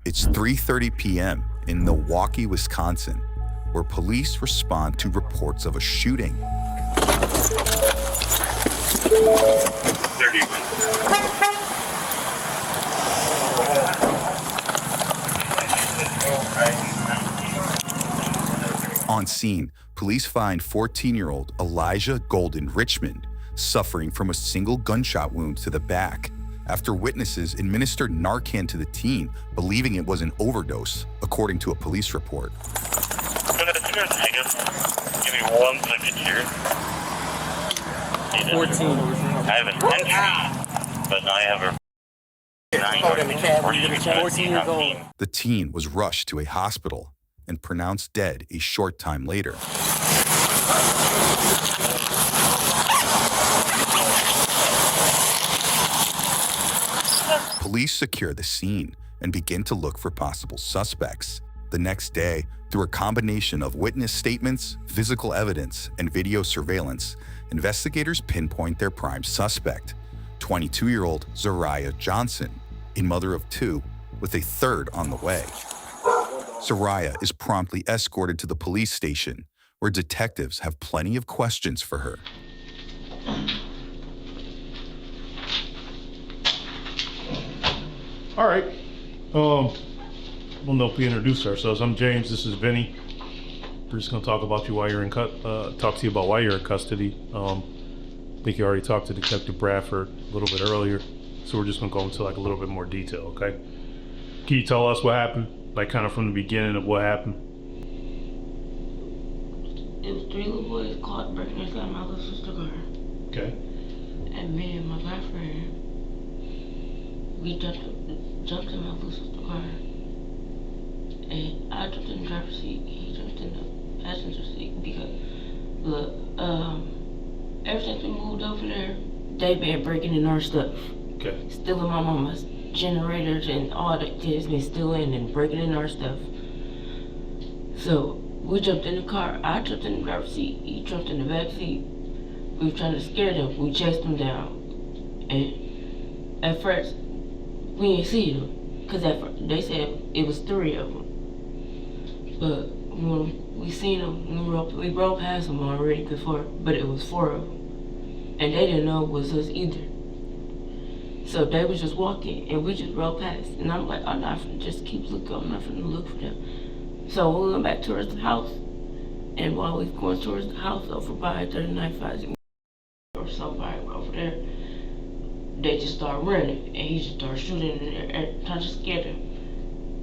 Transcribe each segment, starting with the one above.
It's 3:30 p.m. in Milwaukee, Wisconsin, where police respond to reports of a shooting. On scene, police find 14-year-old Elijah Gold Richmond suffering from a single gunshot wound to the back after witnesses administered Narcan to the teen, believing it was an overdose, according to a police report. Give me 1 second here. 14. I have an entry, but I have a 14 years old. The teen was rushed to a hospital and pronounced dead a short time later. Police secure the scene and begin to look for possible suspects. The next day, through a combination of witness statements, physical evidence, and video surveillance, investigators pinpoint their prime suspect, 22-year-old Zariah Johnson, a mother of 2, with a third on the way. Zariah is promptly escorted to the police station, where detectives have plenty of questions for her. All right. We'll know if we introduce ourselves. I'm James. This is Vinny. We're just gonna talk about you while you're in talk to you about why you're in custody. I think you already talked to Detective Bradford a little bit earlier, so we're just gonna go into like a little bit more detail. Okay? Can you tell us what happened, like kind of from the beginning of what happened? It was 3 little boys caught breaking inside my little sister's car. Okay. And me and my boyfriend, we jumped in my little sister's car. And I jumped in the driver's seat, he jumped in the passenger seat because ever since we moved over there, they been breaking in our stuff. Okay. Stealing my mama's generators and all that kids been stealing and breaking in our stuff. So we jumped in the car. I jumped in the driver's seat. He jumped in the back seat. We were trying to scare them. We chased them down. And at first, we didn't see them. Because they said it was 3 of them. But when we seen them, we rode past them already before, but it was 4 of them. And they didn't know it was us either. So they was just walking, and we just rode past. And I'm like, I'm not finna just keep looking. I'm not finna look for them. So we went back towards the house. And while we was going towards the house over by 39 or somebody over there, they just started running. And he just started shooting in there and trying to scare them.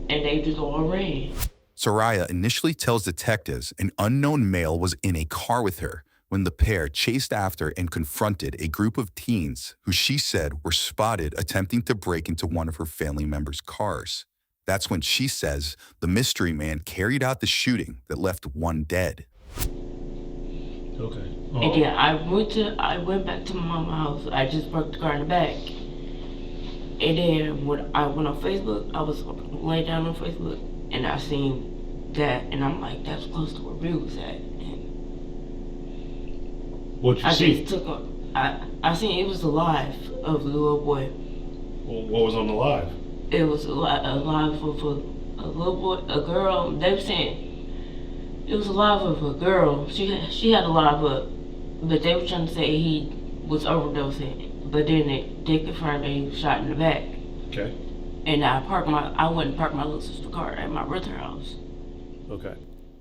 And they just all ran. Zariah initially tells detectives an unknown male was in a car with her when the pair chased after and confronted a group of teens who she said were spotted attempting to break into one of her family members' cars. That's when she says the mystery man carried out the shooting that left 1 dead. Okay. And then I went back to my mama's house. I just parked the car in the back. And then when I went on Facebook, I was laying down on Facebook and I seen that, and I'm like, that's close to where Bill was at. And What'd you see? I seen it was the live of the little boy. Well, what was on the live? It was a live of a little boy, a girl. They were saying it was a live of a girl. She had a live up, but they were trying to say he was overdosing. But then they confirmed that he was shot in the back. Okay. And I went and parked my little sister's car at my brother's house. Okay.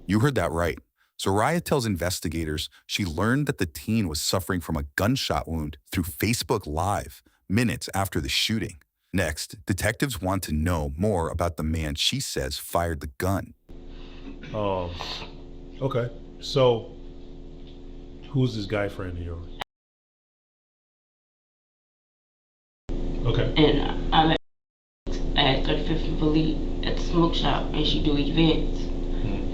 You heard that right. Zariah tells investigators she learned that the teen was suffering from a gunshot wound through Facebook Live minutes after the shooting. Next, detectives want to know more about the man she says fired the gun. Okay. So, who's this guy friend of yours? Okay. And I'm at 35th and Vliet at the smoke shop, and she do events,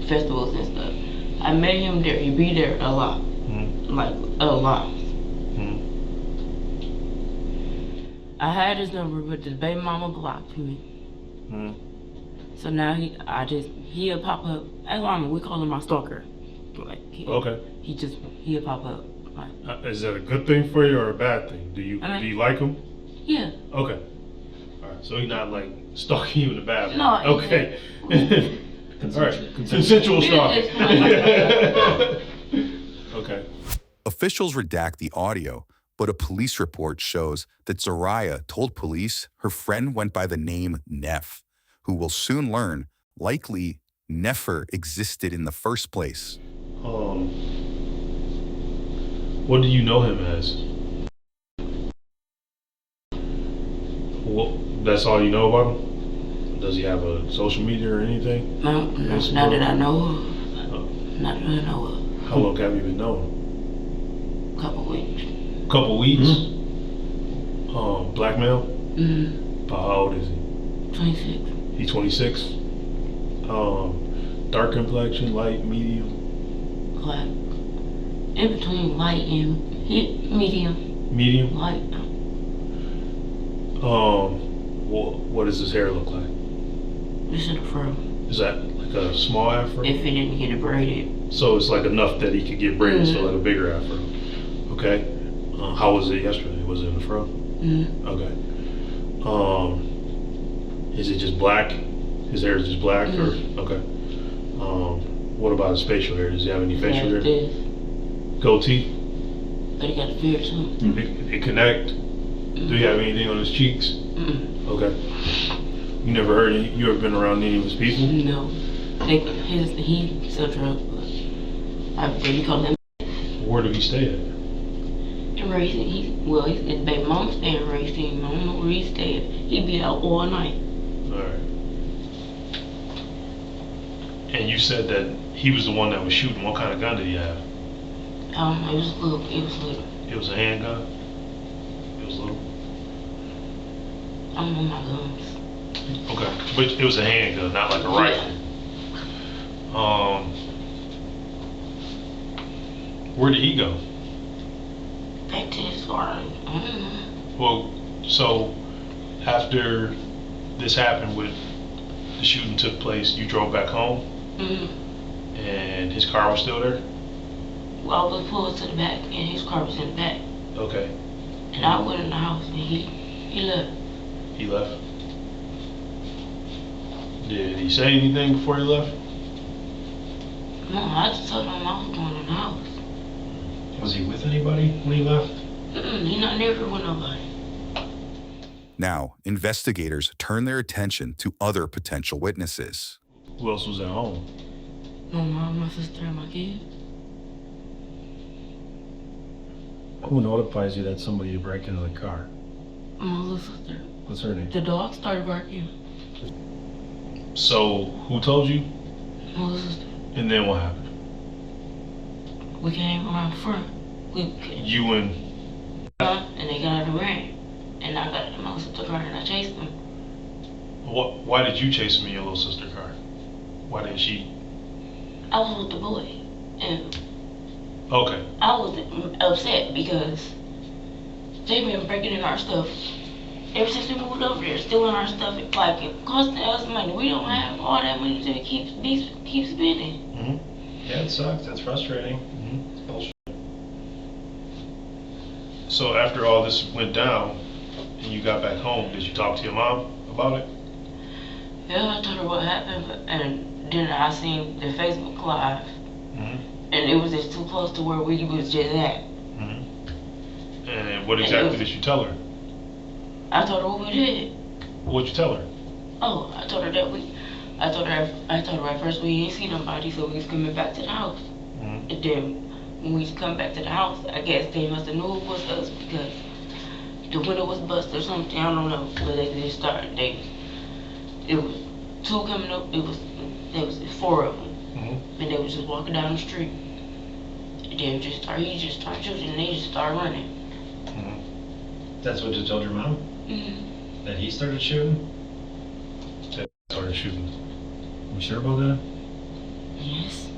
festivals and stuff. I met him there. He be there a lot, like a lot. I had his number, but the baby mama blocked me. So now he'll pop up. Hey, mama, we call him my stalker. Like he'll pop up. Like, is that a good thing for you or a bad thing? Do you like him? Yeah. Okay. All right. So he's not like stalking you in the bathroom. No. Okay. All right. Consensual stalking. Okay. Officials redact the audio, but a police report shows that Zariah told police her friend went by the name Neff, who will soon learn likely never existed in the first place. What do you know him as? Well, that's all you know about him? Does he have a social media or anything? No, not that I know of. Not that I know of. How long have you been knowing him? Couple weeks. Couple weeks? Mm-hmm. Black male? Mm-hmm. How old is he? 26. He's 26. Dark complexion, light, medium? Black. In between light and medium. Medium? Light. What does his hair look like? This is a fro. Is that like a small afro? If it didn't get it braided. So it's like enough that he could get braided, so like a bigger afro. Okay. How was it yesterday? Was it in the fro? Mm-hmm. Okay. Is it just black? His hair is just black, or okay. What about his facial hair? Does he have any facial hair? This. Goatee? But he got a beard too. It connect. Do you have anything on his cheeks? Okay. You never heard any, you ever been around any of his people? No. He still drunk, but I really call him. Where do he stay at? In Racing, his baby mom stay in Racing. I don't know where he stay at. He be out all night. Alright. And you said that he was the one that was shooting. What kind of gun did he have? It was little. It was a handgun? It was little? I don't know my guns. Okay. But it was a handgun, not like a rifle. Where did he go? Back to his farm. Well, so after this happened with the shooting took place, you drove back home? And his car was still there? Well, I was pulled to the back and his car was in the back. Okay. And I went in the house and he left. He left? Did he say anything before he left? No, I just told him I was going in the house. Was he with anybody when he left? He not never with nobody. Now, investigators turn their attention to other potential witnesses. Who else was at home? My mom, my sister, and my kid. Who notifies you that somebody broke into the car? My little sister. What's her name? The dog started barking. So, who told you? My little sister. And then what happened? We came around the front. You and... And they got out and ran. And I got in my little sister's car and I chased them. Why did you chase him in your little sister's car? Why didn't she? I was with the boy. And Okay. I was upset because they been breaking in our stuff ever since we moved over there, stealing our stuff. It's like it costing us money. We don't have all that money to keep spending. Yeah, it sucks. That's frustrating. It's bullshit. So after all this went down and you got back home, did you talk to your mom about it? Yeah, I told her what happened, and then I seen the Facebook Live, and it was just too close to where we was just at. And what exactly did you tell her? I told her what we did. What'd you tell her? Oh, I told her that I told her at first we didn't see nobody, so we was coming back to the house. And then when we come back to the house, I guess they must have knew it was us because the window was busted or something. I don't know, but they just started. It was two coming up. There was four of them, and they was just walking down the street. And then he just started shooting, and they just started running. That's what you told your mom? That he started shooting? Started shooting. You sure about that? Yes.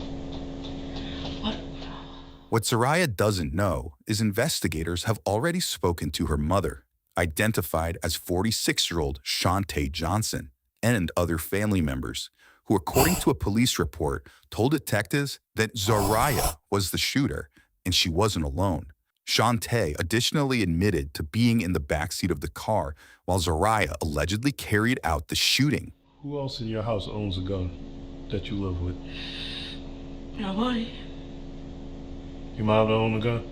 What Zariah doesn't know is investigators have already spoken to her mother, identified as 46-year-old Zariah Johnson, and other family members, who, according to a police report, told detectives that Zariah was the shooter and she wasn't alone. Shantae additionally admitted to being in the backseat of the car while Zariah allegedly carried out the shooting. Who else in your house owns a gun that you live with? Nobody. Your mom don't own a gun?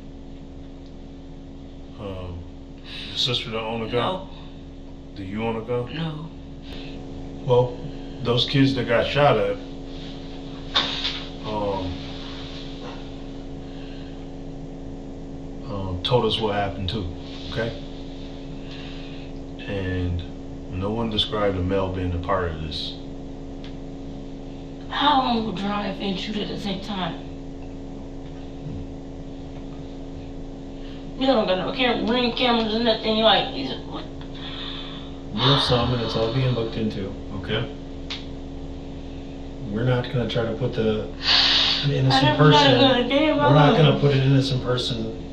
Your sister don't own a gun? No. Do you own a gun? No. Well, those kids that got shot at, told us what happened too, okay? And no one described a male being a part of this. How long will drive and shoot at the same time? You don't got no ring cameras or nothing. Like, what? We have some, and it's all being looked into, okay? We're not gonna try to put an innocent person. We're not gonna put an innocent person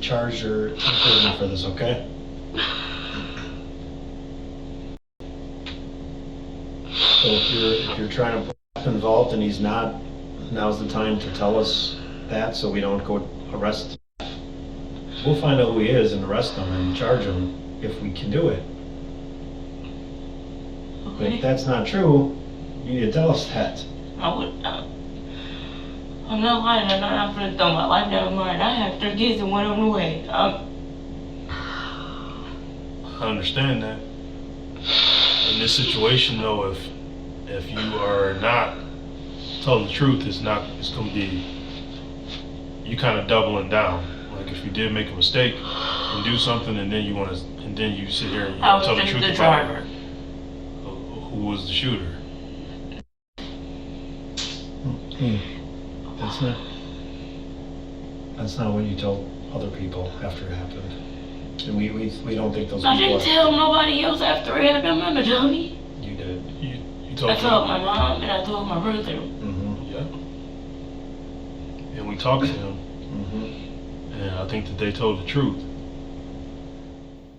charged or in prison for this, okay? So if you're trying to put him involved and he's not, now's the time to tell us that so we don't go arrest. We'll find out who he is and arrest him and charge him if we can do it. But if that's not true, you need to tell us that. I'm not lying. I'm not gonna throw my life down the line. I have 3 kids and one on the way. I understand that. In this situation, though, if you are not telling the truth, it's gonna be you kind of doubling down. Like if you did make a mistake and do something, and then you sit here and tell the truth about it. Who was the shooter? That's not what you told other people after it happened. And we don't think those people I didn't tell nobody else after it. I got my Johnny. You did. You told I told my mom and I told my brother. Mm-hmm. Yeah. And we talked to him. Mm-hmm. And I think that they told the truth.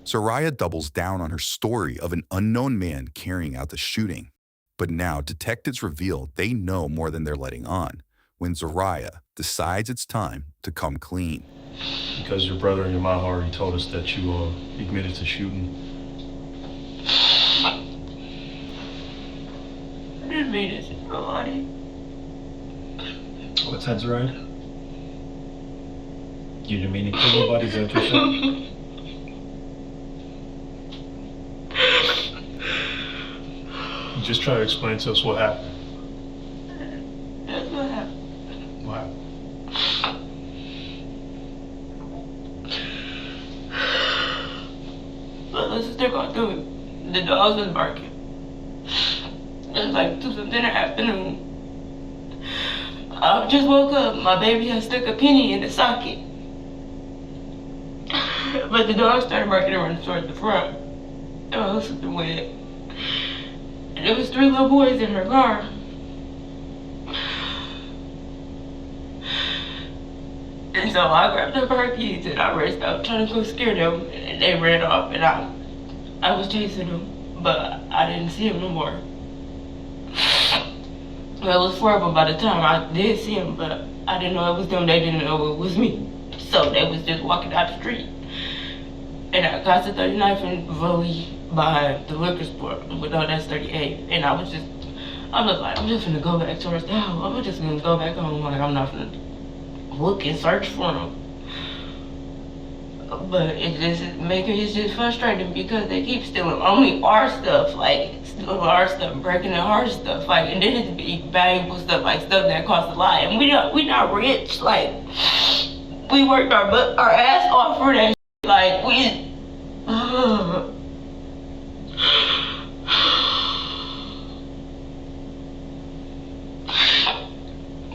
Zariah doubles down on her story of an unknown man carrying out the shooting. But now detectives reveal they know more than they're letting on when Zariah decides it's time to come clean. Because your brother and your mom already told us that you admitted to shooting. I didn't mean it to nobody. What's that, Zariah? You didn't mean to kill nobody, is that what you said? Just try to explain to us what happened. That's what happened. What happened? But let's stick on through it. The dogs was barking. It was like 2 something in the afternoon. I just woke up. My baby had stuck a penny in the socket. But the dog started barking and running towards the front. And I was something weird. And there was 3 little boys in her car. And so I grabbed the car keys and I raced out trying to go scare them. And they ran off and I was chasing them, but I didn't see them no more. Well, it was 4 of them by the time I did see them, but I didn't know it was them. They didn't know it was me. So they was just walking out the street. And I got to 39th and Vliet by the liquor store, but no, that's 38. And I was like, I'm just gonna go back towards the house. I'm just gonna go back home. Like, I'm not gonna look and search for them. But it's just frustrating because they keep stealing only our stuff, like stealing our stuff, breaking in our stuff, like, and then it's big valuable stuff, like stuff that costs a lot. And we not rich, like we worked our ass off for that. Like we.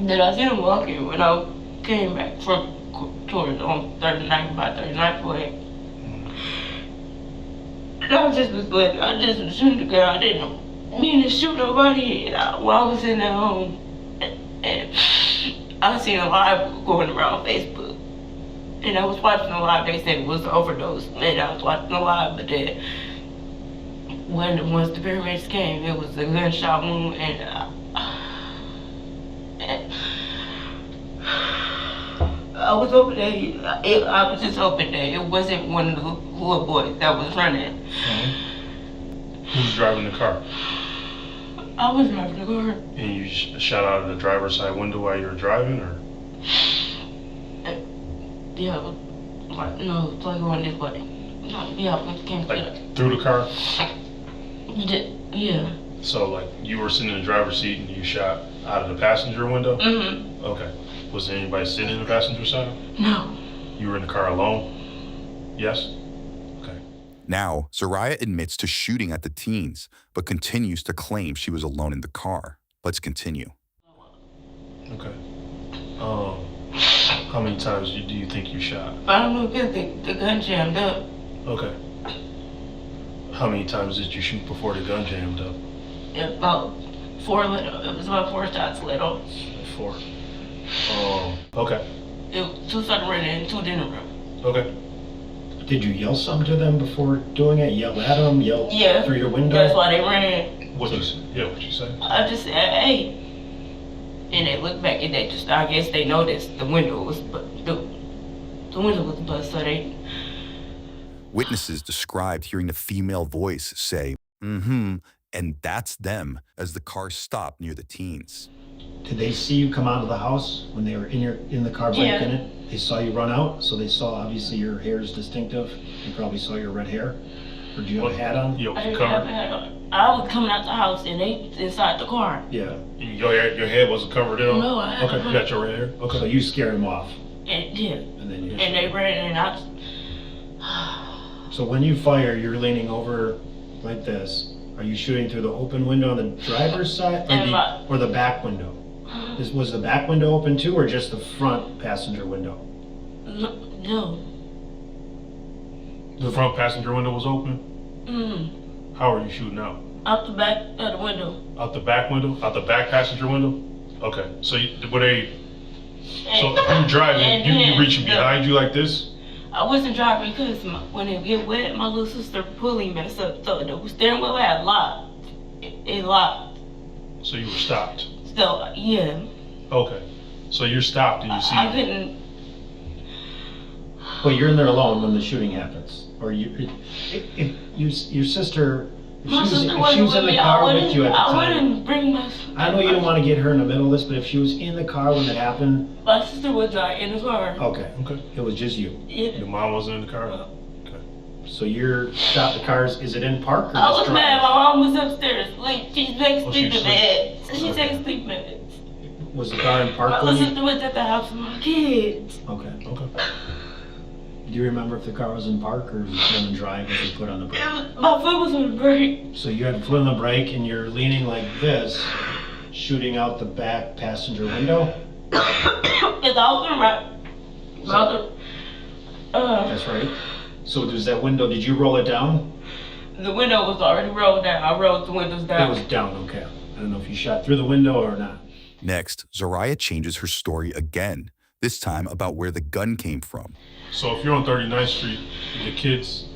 Did I see them walking when I came back from towards on 39th by 39th way? And I just was shooting the girl. I didn't mean to shoot nobody. And while I was in the home, and I seen a live going around Facebook. And I was watching the live. They said it was an overdose. And I was watching the live, but then once the paramedics came, it was a gunshot wound, and I I was hoping that I was just hoping that it wasn't one of the little boys that was running. Who's driving the car? I was driving the car. And you shot out of the driver's side window while you were driving, or? Yeah, like, no, it's like going this way. Yeah, I can't Like through the car? Yeah. So like you were sitting in the driver's seat and you shot out of the passenger window? Mm-hmm. Okay. Was there anybody sitting in the passenger side? No. You were in the car alone? Yes? Okay. Now, Zariah admits to shooting at the teens, but continues to claim she was alone in the car. Let's continue. Okay. How many times do you think you shot? I don't know because the gun jammed up. Okay. How many times did you shoot before the gun jammed up? About 4 little. It was about 4 shots little. 4. Okay. 2 started running and 2 didn't run. Okay. Did you yell something to them before doing it? Yell at them? Yell through your window? That's why they ran. What you say? I just said, hey. And they looked back and they just, I guess they noticed the window was, the window was bust, so they. Witnesses described hearing a female voice say, mm-hmm, and that's them as the car stopped near the teens. Did they see you come out of the house when they were in the car breaking it? They saw you run out, so they saw obviously your hair is distinctive. They probably saw your red hair. Or do you have a hat on? Yeah, I didn't have a hat on. I was coming out the house and they inside the car. Yeah. Your head wasn't covered in? No, I had Okay, you got your red hair? Okay. So you scare them off. And yeah. And then you. And they ran and So when you fire, you're leaning over like this. Are you shooting through the open window on the driver's side or the back window? Was the back window open too, or just the front passenger window? No. The front passenger window was open? Mm. How are you shooting out? Out the back of the window. Out the back window? Out the back passenger window? Okay. So were they? So you driving? You reaching behind you like this? I wasn't driving because when it get wet, my little sister pulley messed up. So the steering wheel had locked. It locked. So you were stopped? So, yeah. Okay. So you're stopped and you see... I couldn't... But you're in there alone when the shooting happens. Or your sister... My sister if she was in the car with you at the time... I wouldn't bring my... I know you don't want to get her in the middle of this, but if she was in the car when it happened... My sister was not in the car. Okay. Okay. It was just you. Yeah. Your mom wasn't in the car? No. Okay. So you're stopped the cars, is it in park or I just was drive? mad. My mom was upstairs. Like, she takes sleep she's meds. She Okay. takes sleep meds. Was the car in park My when little you... sister was at the house with my kids. Okay. Okay. Do you remember if the car was in park or was it on drive as you put on the brake? My foot was on the brake. So you had foot on the brake and you're leaning like this, shooting out the back passenger window? It's all the right. That's right. So does that window, did you roll it down? The window was already rolled down. I rolled the windows down. It was down, okay. I don't know if you shot through the window or not. Next, Zariah changes her story again, this time about where the gun came from. So if you're on 39th Street, the kids,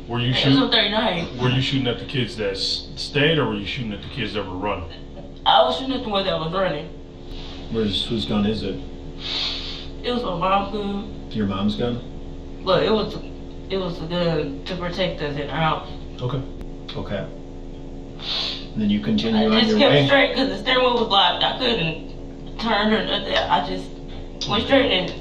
were you It was shooting? on 39. Were you shooting at the kids that stayed, or were you shooting at the kids that were running? I was shooting at the one that was running. Whose gun is it? It was my mom's gun. Your mom's gun? But it was a gun to protect us in the house. Okay. Okay. And then you continue I on just your kept way? straight because the steering wheel was locked. I couldn't turn or nothing. I just went straight and...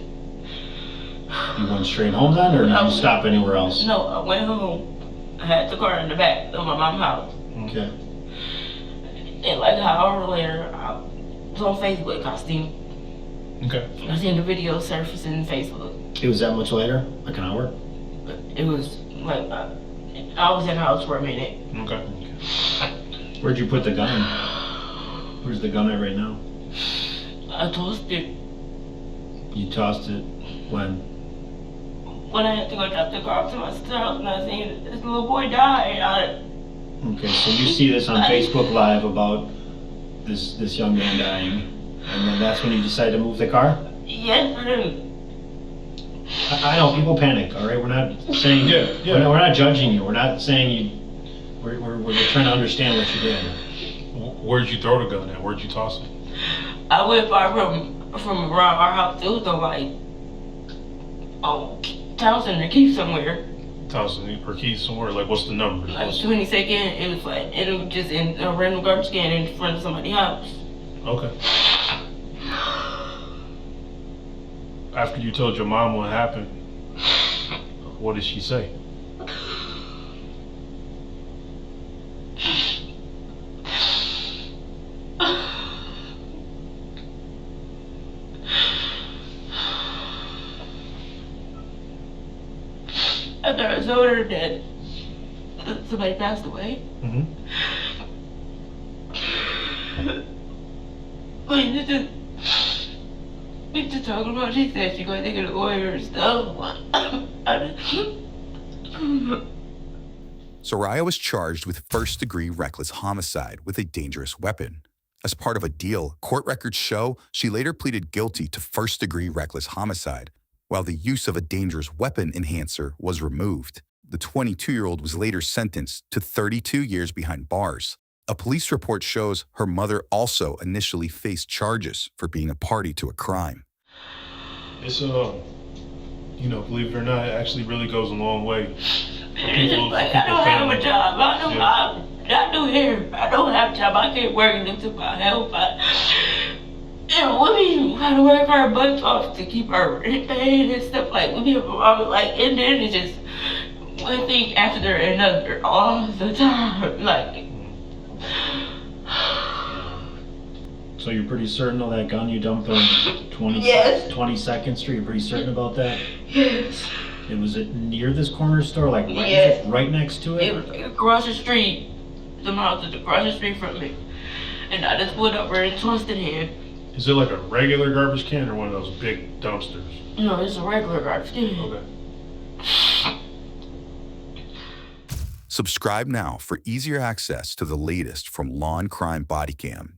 You went straight home then, or did you stop anywhere else? No, I went home. I had the car in the back of my mom's house. Okay. And like an hour later, I was on Facebook. I seen the video surfacing on Facebook. It was that much later? Like an hour? It was like I was in the house for a minute. Okay. Where'd you put the gun? Where's the gun at right now? I tossed it You tossed it when? when I had to go drop the car off to my sister's house, and I seen this little boy die. Okay, so you see this on Facebook Live about this young man dying, and then that's when you decide to move the car? Yes, I do. I know, people panic, all right? We're not saying... We're not judging you. We're not saying you... We're trying to understand what you did. Where'd you throw the gun at? Where'd you toss it? I went far from around our house. It was on like town center key somewhere. Thousand per key somewhere. Like, what's the number? Like 22nd, it was like, it was just in a random garbage can in front of somebody's house. Okay. After you told your mom what happened, what did she say? After I told her that somebody passed away, Mm-hmm. we just talking about, she said she gonna take a lawyer and stuff. Zariah was charged with first-degree reckless homicide with a dangerous weapon. As part of a deal, court records show she later pleaded guilty to first-degree reckless homicide, while the use of a dangerous weapon enhancer was removed. The 22-year-old was later sentenced to 32 years behind bars. A police report shows her mother also initially faced charges for being a party to a crime. It's believe it or not, it actually really goes a long way. It's just like, I don't have a job. I do hair. I don't have a job. I can't work into my health. We gotta work our butts off to keep our rent paid and stuff. Like, we have and then it's just one thing after another all the time. Like, So you're pretty certain of that gun you dumped on Yes. 22nd Street? You're pretty certain about that? yes. And was it near this corner store? Like Yes. right next to It it? was across the street. The house is across the street from me. And I just put up where it twisted him. Is it like a regular garbage can or one of those big dumpsters? No, it's a regular garbage can. Okay. Subscribe now for easier access to the latest from Law&Crime BodyCam